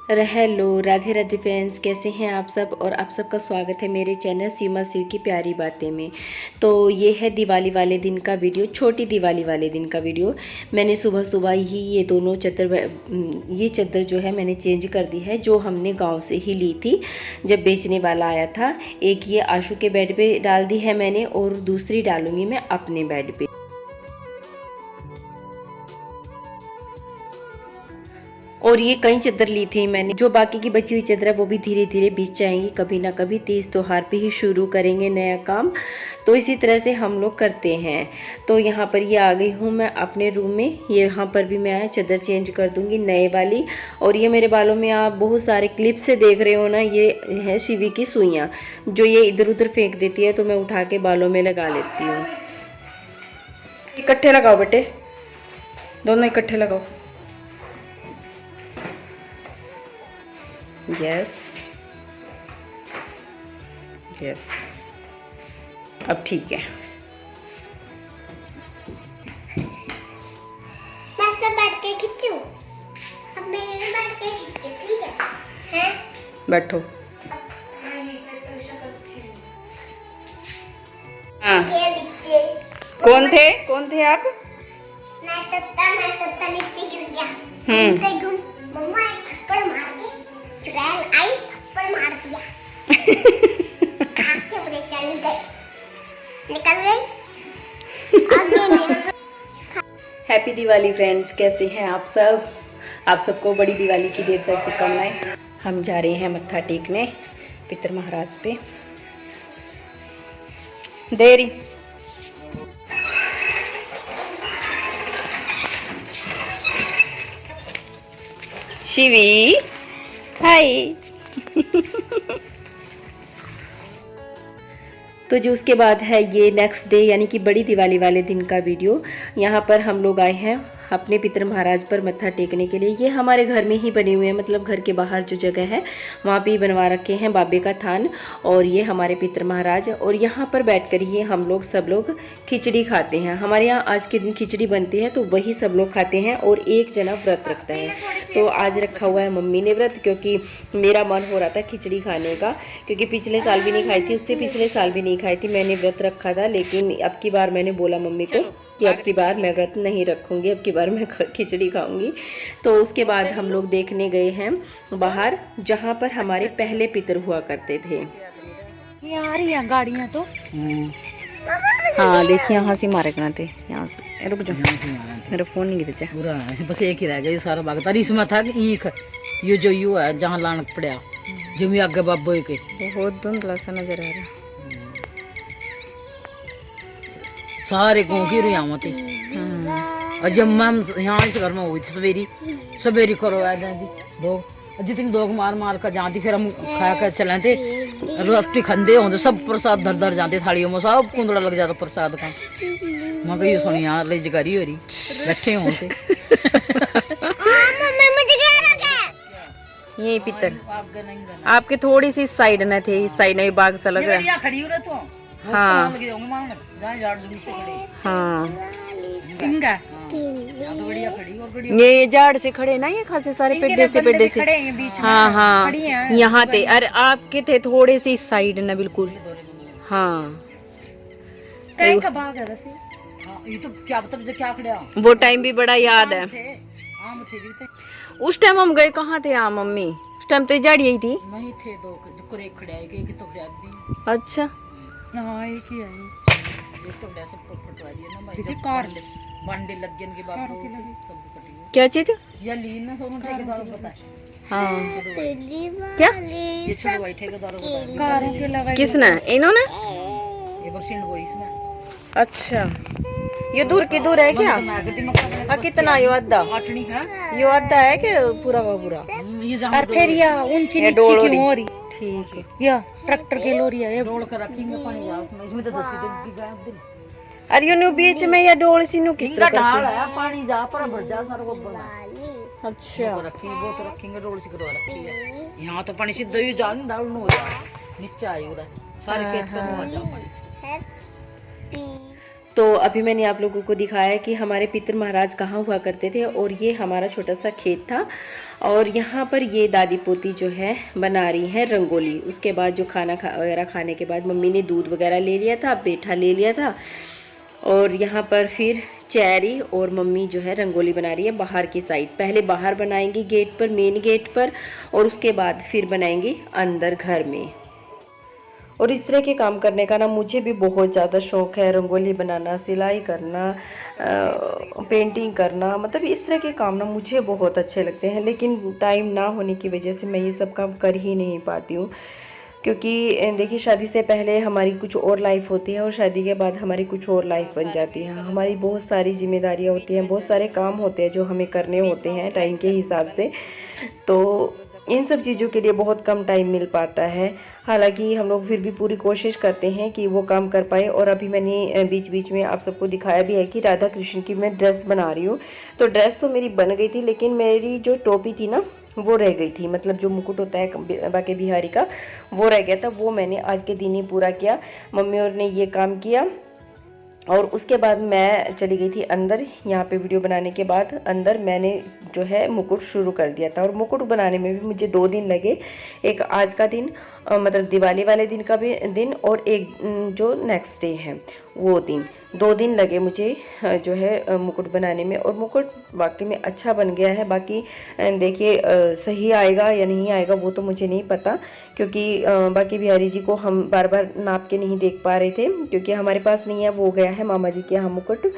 Hello, Radhe Radhe friends, कैसे हैं आप सब। और आप सबका स्वागत है मेरे चैनल सीमा शिव की प्यारी बातें में। तो ये है दिवाली वाले दिन का वीडियो, छोटी दिवाली वाले दिन का वीडियो। मैंने सुबह सुबह ही ये दोनों चद्दर जो है मैंने चेंज कर दी है, जो हमने गांव से ही ली थी जब बेचने वाला आया था। एक ये आशु के बेड पे डाल दी है मैंने और दूसरी डालूंगी मैं अपने बेड पे। और ये कई चादर ली थी मैंने, जो बाकी की बची हुई चादर है वो भी धीरे धीरे बिछ जाएंगी, कभी ना कभी तीज त्योहार पे ही शुरू करेंगे नया काम। तो इसी तरह से हम लोग करते हैं। तो यहाँ पर ये आ गई हूँ मैं अपने रूम में। ये यहाँ पर भी मैं चादर चेंज कर दूंगी नए वाली। और ये मेरे बालों में आप बहुत सारे क्लिप से देख रहे हो ना, ये है शिवी की सुइयाँ, जो ये इधर उधर फेंक देती है, तो मैं उठा के बालों में लगा लेती हूँ। इकट्ठे लगाओ बेटे, दोनों इकट्ठे लगाओ। यस यस, अब ठीक है। मैं इसमें बैठ के खींचूं, अब मैं इसमें बैठ के खींचूं, ठीक है? हैं? बैठो। हाँ, ये नीचे। कौन थे आप? मैं तत्ता नीचे गिर गया। घूमते घूम मम्मा एक थप्पड़ मार के चुड़ैल आई, थप्पड़ मार दिया। खा के पूरे चली गई, निकल गई आगे। हैप्पी दिवाली फ्रेंड्स, कैसे हैं आप सब। आप सबको बड़ी दिवाली की ढेर सारी शुभकामनाएं। हम जा रहे हैं मत्था टेकने पितर महाराज पे। देरी शिवी, हाय। तो जो उसके बाद है ये नेक्स्ट डे, यानी कि बड़ी दिवाली वाले दिन का वीडियो। यहाँ पर हम लोग आए हैं अपने पितर महाराज पर मत्था टेकने के लिए। ये हमारे घर में ही बने हुए हैं, मतलब घर के बाहर जो जगह है वहाँ पे ही बनवा रखे हैं बाबे का थान। और ये हमारे पितर महाराज, और यहाँ पर बैठकर ही हम लोग सब लोग खिचड़ी खाते हैं। हमारे यहाँ आज के दिन खिचड़ी बनती है, तो वही सब लोग खाते हैं। और एक जना व्रत रखता है, तो आज रखा हुआ है मम्मी ने व्रत, क्योंकि मेरा मन हो रहा था खिचड़ी खाने का, क्योंकि पिछले साल भी नहीं खाई थी, उससे पिछले साल भी नहीं खाई थी। मैंने व्रत रखा था, लेकिन अब की बार मैंने बोला मम्मी को कि अब की बार मैं व्रत नहीं रखूँगी, अब की बार मैं खिचड़ी खाऊंगी। तो उसके बाद हम लोग देखने गए हैं बाहर, जहाँ पर हमारे पहले पितर हुआ करते थे। ये आ रही है गाड़ियाँ तो। हाँ देखिए, यहाँ से मारे करना थे, यहाँ से। रुक जाओ, मेरा फोन नहीं गिर जाए। पूरा बस एक ही रह गया, ये सारा बाग तारी इसमें था कि ईख ये जो यू है जहाँ लानक पड़ा जमी आगे बाबू के बहुत धुंधला सा नजर आ रहा है। सारे गाँव की रुआवत थी। और जब मैं यहाँ इस घर में हुई थी सवेरी करो दो जितनी दो मार मार कर जाती, फिर हम खा कर चले थे। रोटी खंदे होते सब प्रसाद धर धर जाते थालियों में, सब कुंदड़ा लग जाता प्रसाद का। मैं कही सुनी यहाँ ले जगारी हो रही बैठे होते। ये पितर आपके थोड़ी सी साइड न थे, इस साइड में बाग सा लग रहा है। खड़ी हो रहे तो हाँ ये झाड़ से खड़े ना, ये खासे सारे पेड़े से हाँ हाँ यहाँ थे। अरे आपके थे थोड़े से इस साइड ना, बिल्कुल। हाँ ये तो क्या मतलब क्या खड़ा, वो टाइम भी बड़ा याद है। आम थे उस टाइम हम गए कहाँ थे यहाँ मम्मी, उस टाइम तो झाड़ी ही थी। नहीं थे दो खड़े तो भी। अच्छा हाँ एक ही है ये तो सब फटवा दिया ना भाई, जब बांडे लग गए इनके बाप को सब कटी। क्या चीज? ये लीन ना सोनू ठेकेदार पता है। हाँ क्या? ये छोड़ो भाई ठेकेदार पता है किसने? इन्होंने? ये परसेंट वो इसमें। अच्छा, ये दूर की दूर है क्या? कितना यो अद्धा? यो अद्धा है कि पूरा का पूरा? ये फिर या ऊंची नीची क्यों हो रही? ठीक है, या ट्रैक्टर के लोरी है, ये रोड कर रखेंगे पानी जाओ इसमें तो 10 की गायब दिन। अरे यूं बीच में या डोल सी नु किस तरह ढाल है पानी जा पर भर जा सारा वो बना। अच्छा रखेंगे वो तो रखेंगे रोड से करवा रखी है। यहाँ तो पानी सीधा ही जान डाल नो नीचे आई उधर सारे खेत पे हो जाओ पानी। तो अभी मैंने आप लोगों को दिखाया कि हमारे पितर महाराज कहाँ हुआ करते थे, और ये हमारा छोटा सा खेत था। और यहाँ पर ये दादी पोती जो है बना रही है रंगोली। उसके बाद जो खाना वगैरह खाने के बाद मम्मी ने दूध वगैरह ले लिया था, पेठा ले लिया था, और यहाँ पर फिर चेरी और मम्मी जो है रंगोली बना रही है बाहर की साइड। पहले बाहर बनाएंगी गेट पर, मेन गेट पर, और उसके बाद फिर बनाएंगी अंदर घर में। और इस तरह के काम करने का ना मुझे भी बहुत ज़्यादा शौक़ है। रंगोली बनाना, सिलाई करना, पेंटिंग करना, मतलब इस तरह के काम ना मुझे बहुत अच्छे लगते हैं। लेकिन टाइम ना होने की वजह से मैं ये सब काम कर ही नहीं पाती हूँ। क्योंकि देखिए, शादी से पहले हमारी कुछ और लाइफ होती है और शादी के बाद हमारी कुछ और लाइफ बन जाती है। हमारी बहुत सारी जिम्मेदारियाँ होती हैं, बहुत सारे काम होते हैं जो हमें करने होते हैं टाइम के हिसाब से। तो इन सब चीज़ों के लिए बहुत कम टाइम मिल पाता है। हालांकि हम लोग फिर भी पूरी कोशिश करते हैं कि वो काम कर पाए। और अभी मैंने बीच बीच में आप सबको दिखाया भी है कि राधा कृष्ण की मैं ड्रेस बना रही हूँ। तो ड्रेस तो मेरी बन गई थी, लेकिन मेरी जो टोपी थी ना वो रह गई थी। मतलब जो मुकुट होता है बाके बिहारी का, वो रह गया था। वो मैंने आज के दिन ही पूरा किया। मम्मी और ने ये काम किया और उसके बाद मैं चली गई थी अंदर। यहाँ पे वीडियो बनाने के बाद अंदर मैंने जो है मुकुट शुरू कर दिया था। और मुकुट बनाने में भी मुझे 2 दिन लगे। एक आज का दिन, मतलब दिवाली वाले दिन का भी दिन, और एक जो नेक्स्ट डे है वो दिन। 2 दिन लगे मुझे जो है मुकुट बनाने में। और मुकुट वाकई में अच्छा बन गया है। बाकी देखिए सही आएगा या नहीं आएगा वो तो मुझे नहीं पता, क्योंकि बाकी बिहारी जी को हम बार बार नाप के नहीं देख पा रहे थे, क्योंकि हमारे पास नहीं है। वो गया है मामा जी के यहाँ मुकुट,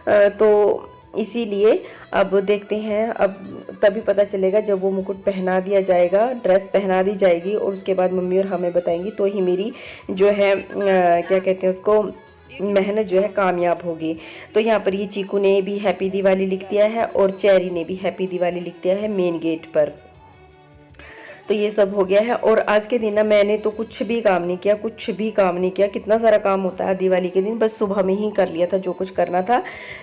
तो इसीलिए अब देखते हैं। अब तभी पता चलेगा जब वो मुकुट पहना दिया जाएगा, ड्रेस पहना दी जाएगी, और उसके बाद मम्मी और हमें बताएंगी। तो ही मेरी जो है क्या कहते हैं उसको, मेहनत जो है कामयाब होगी। तो यहाँ पर ये चीकू ने भी हैप्पी दिवाली लिख दिया है और चेरी ने भी हैप्पी दिवाली लिख दिया है मेन गेट पर। तो ये सब हो गया है। और आज के दिन ना मैंने तो कुछ भी काम नहीं किया, कुछ भी काम नहीं किया। कितना सारा काम होता है दिवाली के दिन, बस सुबह में ही कर लिया था जो कुछ करना था,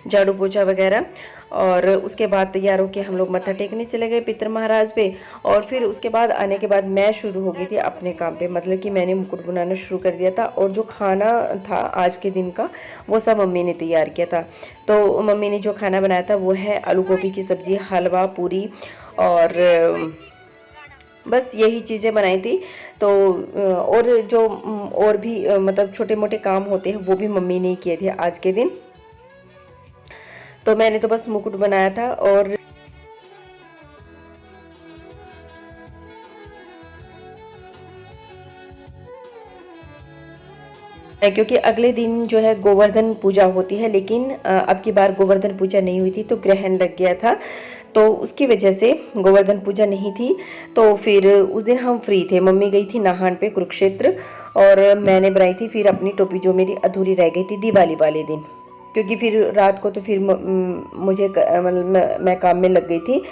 झाड़ू पोछा वगैरह। और उसके बाद तैयार होकर हम लोग मत्था टेकने चले गए पितर महाराज पे। और फिर उसके बाद आने के बाद मैं शुरू हो गई थी अपने काम पे, मतलब कि मैंने मुकुट बनाना शुरू कर दिया था। और जो खाना था आज के दिन का वो सब मम्मी ने तैयार किया था। तो मम्मी ने जो खाना बनाया था वो है आलू गोभी की सब्जी, हलवा, पूरी, और बस यही चीज़ें बनाई थी। तो और जो और भी मतलब छोटे मोटे काम होते हैं वो भी मम्मी ने किए थे आज के दिन। तो मैंने तो बस मुकुट बनाया था। और क्योंकि अगले दिन जो है गोवर्धन पूजा होती है, लेकिन अब की बार गोवर्धन पूजा नहीं हुई थी, तो ग्रहण लग गया था, तो उसकी वजह से गोवर्धन पूजा नहीं थी। तो फिर उस दिन हम फ्री थे। मम्मी गई थी नाहन पे कुरुक्षेत्र, और मैंने बनाई थी फिर अपनी टोपी जो मेरी अधूरी रह गई थी दिवाली वाले दिन। क्योंकि फिर रात को तो फिर मुझे मतलब मैं काम में लग गई थी,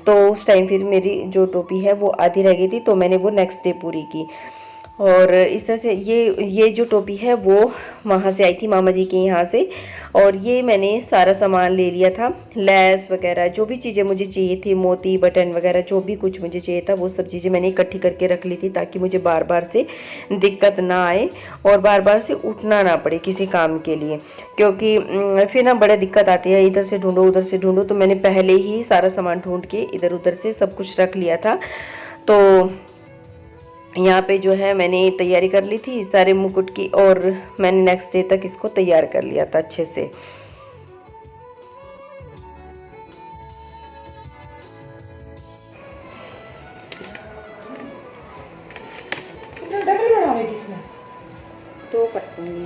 तो उस टाइम फिर मेरी जो टोपी है वो आधी रह गई थी, तो मैंने वो नेक्स्ट डे पूरी की। और इस तरह से ये जो टोपी है वो वहाँ से आई थी मामा जी के यहाँ से। और ये मैंने सारा सामान ले लिया था, लैस वगैरह जो भी चीज़ें मुझे चाहिए थी, मोती बटन वगैरह जो भी कुछ मुझे चाहिए था वो सब चीज़ें मैंने इकट्ठी करके रख ली थी, ताकि मुझे बार बार से दिक्कत ना आए और बार बार से उठना ना पड़े किसी काम के लिए। क्योंकि फिर ना बड़ा दिक्कत आती है, इधर से ढूंढो उधर से ढूंढो। तो मैंने पहले ही सारा सामान ढूंढ के इधर उधर से सब कुछ रख लिया था। तो यहाँ पे जो है मैंने तैयारी कर ली थी सारे मुकुट की, और मैंने नेक्स्ट डे तक इसको तैयार कर लिया था अच्छे से। तो कटूंगी।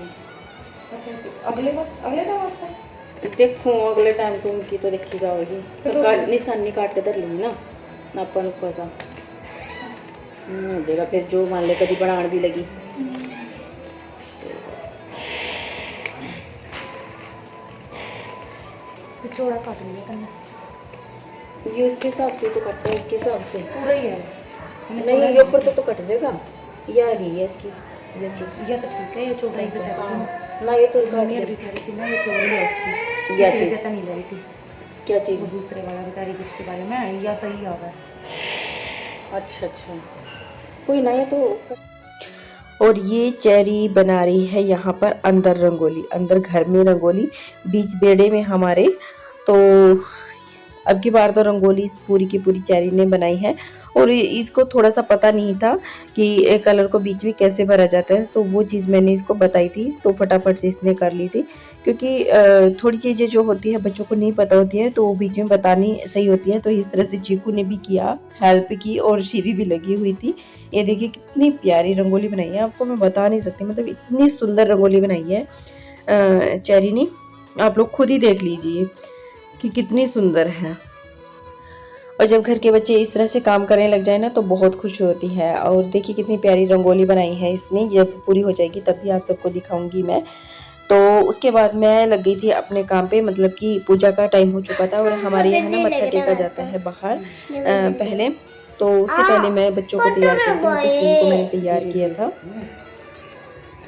अच्छा, अगले वास्ते देखो अगले टाइम को उनकी तो देखी जाएगी। तो निशानी काट के धर लूँगी ना नापा नुपा सा हो जाएगा। फिर जो मान ले कभी बनाने भी लगी तो चौड़ा काट लिया करना। ये उसके हिसाब से तो कटता है, इसके हिसाब से पूरा ही है। नहीं, ये ऊपर तो कट जाएगा। या नहीं है इसकी ये चीज़, या तो ठीक है, ये चौड़ाई बता ना ये तो गाड़ियाँ भी कह रही थी ना, ये चौड़ी है उसकी। या इसलिए चीज़ पता नहीं लगी थी क्या चीज़। वो दूसरे वाला बता रही थी इसके बारे में, या सही आ गया। अच्छा कोई ना, ये तो और ये चेरी बना रही है यहाँ पर अंदर रंगोली, अंदर घर में रंगोली, बीच बेड़े में हमारे। तो अब की बार तो रंगोली इस पूरी की पूरी चेरी ने बनाई है और इसको थोड़ा सा पता नहीं था कि कलर को बीच में कैसे भरा जाता है, तो वो चीज़ मैंने इसको बताई थी तो फटाफट से इसने कर ली थी। क्योंकि थोड़ी चीज़ें जो होती है बच्चों को नहीं पता होती है तो वो बीच में बतानी सही होती है। तो इस तरह से चीकू ने भी किया, हेल्प की और शीरी भी लगी हुई थी। ये देखिए कितनी प्यारी रंगोली बनाई है, आपको मैं बता नहीं सकती, मतलब इतनी सुंदर रंगोली बनाई है चेरी ने। आप लोग खुद ही देख लीजिए कि कितनी सुंदर है। और जब घर के बच्चे इस तरह से काम करने लग जाए ना तो बहुत खुशी होती है। और देखिए कितनी प्यारी रंगोली बनाई है इसने, जब पूरी हो जाएगी तब भी आप सबको दिखाऊंगी मैं। तो उसके बाद मैं लग गई थी अपने काम पे, मतलब कि पूजा का टाइम हो चुका था और हमारे यहाँ ना मत्था टेका जाता है बाहर पहले। तो उससे पहले मैं बच्चों को तैयार करती हूँ, तो फिर को मैंने तैयार किया था।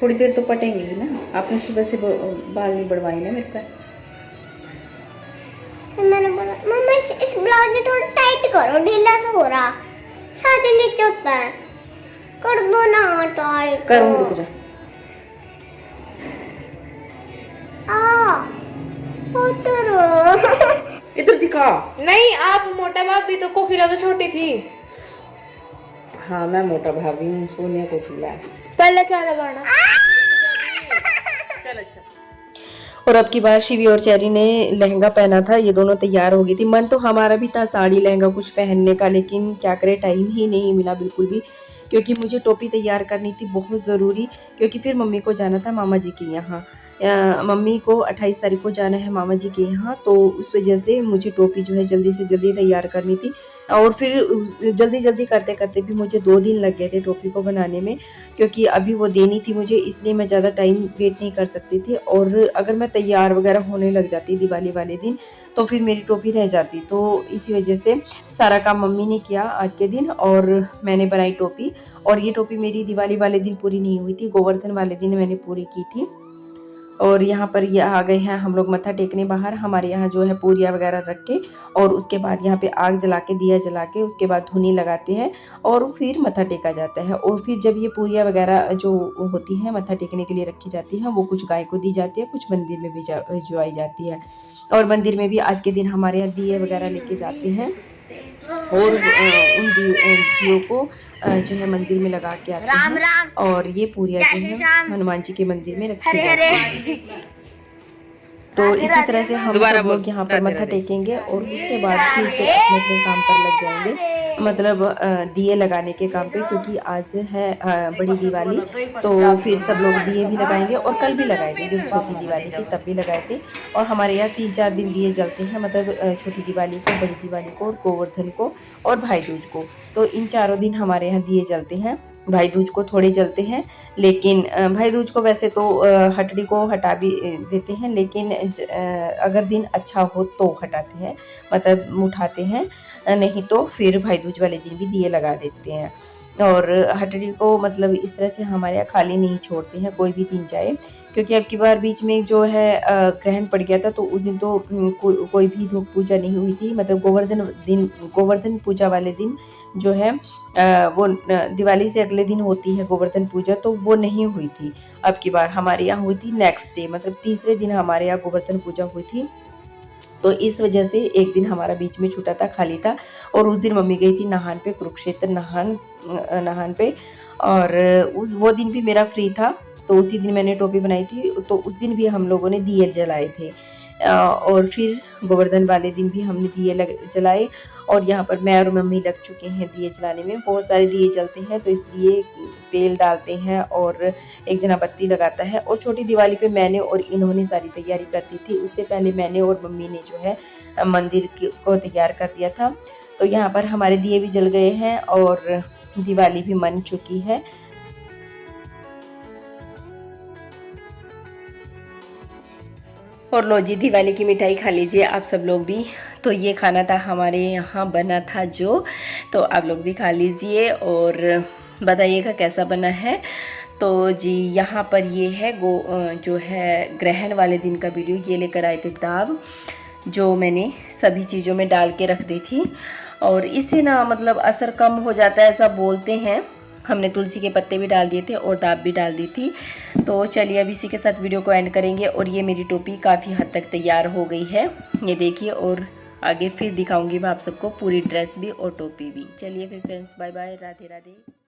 थोड़ी देर तो पटेंगे ही ना, आपने सुबह से बाल नहीं बढ़वाए ना मेरे पर। मैंने बोला मम्मा इस ब्लाउज में थोड़ा टाइट करो, ढीला सा हो रहा, साथ नीचे होता है, कर दो ना टाइट। करूँ, रुक जा। इधर दिखा। नहीं, आप मोटा भाभी तो कोकिला तो छोटी थी। हाँ मैं मोटा भाभी हूँ, सोनिया को खिला। पहले क्या लगाना? चल अच्छा। और अब की बार शिवी और चेरी ने लहंगा पहना था, ये दोनों तैयार हो गई थी। मन तो हमारा भी था साड़ी लहंगा कुछ पहनने का, लेकिन क्या करे टाइम ही नहीं मिला बिल्कुल भी, क्योंकि मुझे टोपी तैयार करनी थी बहुत ज़रूरी। क्योंकि फिर मम्मी को जाना था मामा जी के यहाँ, मम्मी को 28 तारीख को जाना है मामा जी के यहाँ, तो उस वजह से मुझे टोपी जो है जल्दी से जल्दी तैयार करनी थी। और फिर जल्दी जल्दी करते करते भी मुझे 2 दिन लग गए थे टोपी को बनाने में, क्योंकि अभी वो देनी थी मुझे, इसलिए मैं ज़्यादा टाइम वेट नहीं कर सकती थी। और अगर मैं तैयार वगैरह होने लग जाती दिवाली वाले दिन तो फिर मेरी टोपी रह जाती। तो इसी वजह से सारा काम मम्मी ने किया आज के दिन और मैंने बनाई टोपी। और ये टोपी मेरी दिवाली वाले दिन पूरी नहीं हुई थी, गोवर्धन वाले दिन मैंने पूरी की थी। और यहाँ पर ये आ गए हैं हम लोग मत्था टेकने बाहर। हमारे यहाँ जो है पूरियाँ वगैरह रख के और उसके बाद यहाँ पे आग जला के, दिया जला के, उसके बाद धुनी लगाते हैं और फिर मत्था टेका जाता है। और फिर जब ये पूरियाँ वगैरह जो होती हैं मत्था टेकने के लिए रखी जाती हैं, वो कुछ गाय को दी जाती है, कुछ मंदिर में भिजवाई जाती है। और मंदिर में भी आज के दिन हमारे यहाँ दिए वगैरह लेके जाते हैं और उन दियों को जो है मंदिर में लगा के आते हैं। और ये पूरियाँ जो है हनुमान जी के मंदिर में रखी जाती है। तो इसी तरह से हम सब लोग यहाँ पर मत्था टेकेंगे और उसके बाद फिर से अपने अपने काम पर लग जाएंगे, मतलब दिए लगाने के काम पे, क्योंकि आज है बड़ी दिवाली। तो फिर सब लोग दिए भी लगाएंगे और कल भी लगाए थे, जब छोटी दिवाली थी तब भी लगाए थे। और हमारे यहाँ 3-4 दिन दिए जलते हैं, मतलब छोटी दिवाली को, बड़ी दिवाली को, और गोवर्धन को और भाई दूज को। तो इन 4 दिन हमारे यहाँ दिए जलते हैं। भाई दूज को थोड़े जलते हैं, लेकिन भाई दूज को वैसे तो हटड़ी को हटा भी देते हैं, लेकिन अगर दिन अच्छा हो तो हटाते हैं, मतलब उठाते हैं, नहीं तो फिर भाई दूज वाले दिन भी दिए लगा देते हैं। और हटड़ी को मतलब इस तरह से हमारे यहाँ खाली नहीं छोड़ते हैं, कोई भी दिन जाए। क्योंकि अब की बार बीच में जो है ग्रहण पड़ गया था, तो उस दिन तो कोई भी धूप पूजा नहीं हुई थी, मतलब गोवर्धन पूजा वाले दिन जो है वो दिवाली से अगले दिन होती है गोवर्धन पूजा, तो वो नहीं हुई थी। अब की बार हमारे यहाँ हुई थी नेक्स्ट डे, मतलब तीसरे दिन हमारे यहाँ गोवर्धन पूजा हुई थी। तो इस वजह से एक दिन हमारा बीच में छूटा था, खाली था। और उस दिन मम्मी गई थी नहान पे, कुरुक्षेत्र नहान पे, और वो दिन भी मेरा फ्री था। तो उसी दिन मैंने टोपी बनाई थी, तो उस दिन भी हम लोगों ने दिए जलाए थे। और फिर गोवर्धन वाले दिन भी हमने दिए जलाए। और यहाँ पर मैं और मम्मी लग चुके हैं दिए जलाने में। बहुत सारे दिए जलते हैं, तो इसलिए तेल डालते हैं और एक जना बत्ती लगाता है। और छोटी दिवाली पे मैंने और इन्होंने सारी तैयारी कर दी थी, उससे पहले मैंने और मम्मी ने जो है मंदिर को तैयार कर दिया था। तो यहाँ पर हमारे दिए भी जल गए हैं और दिवाली भी मन चुकी है। और लो जी, दिवाली की मिठाई खा लीजिए आप सब लोग भी। तो ये खाना था हमारे यहाँ बना था जो, तो आप लोग भी खा लीजिए और बताइएगा कैसा बना है। तो जी यहाँ पर ये है जो है ग्रहण वाले दिन का वीडियो, ये लेकर आए थे दाब, जो मैंने सभी चीज़ों में डाल के रख दी थी। और इससे ना मतलब असर कम हो जाता है ऐसा बोलते हैं, हमने तुलसी के पत्ते भी डाल दिए थे और दाब भी डाल दी थी। तो चलिए अब इसी के साथ वीडियो को एंड करेंगे। और ये मेरी टोपी काफ़ी हद तक तैयार हो गई है, ये देखिए। और आगे फिर दिखाऊंगी मैं आप सबको पूरी ड्रेस भी और टोपी भी। चलिए फिर friends, bye bye, Radhe Radhe.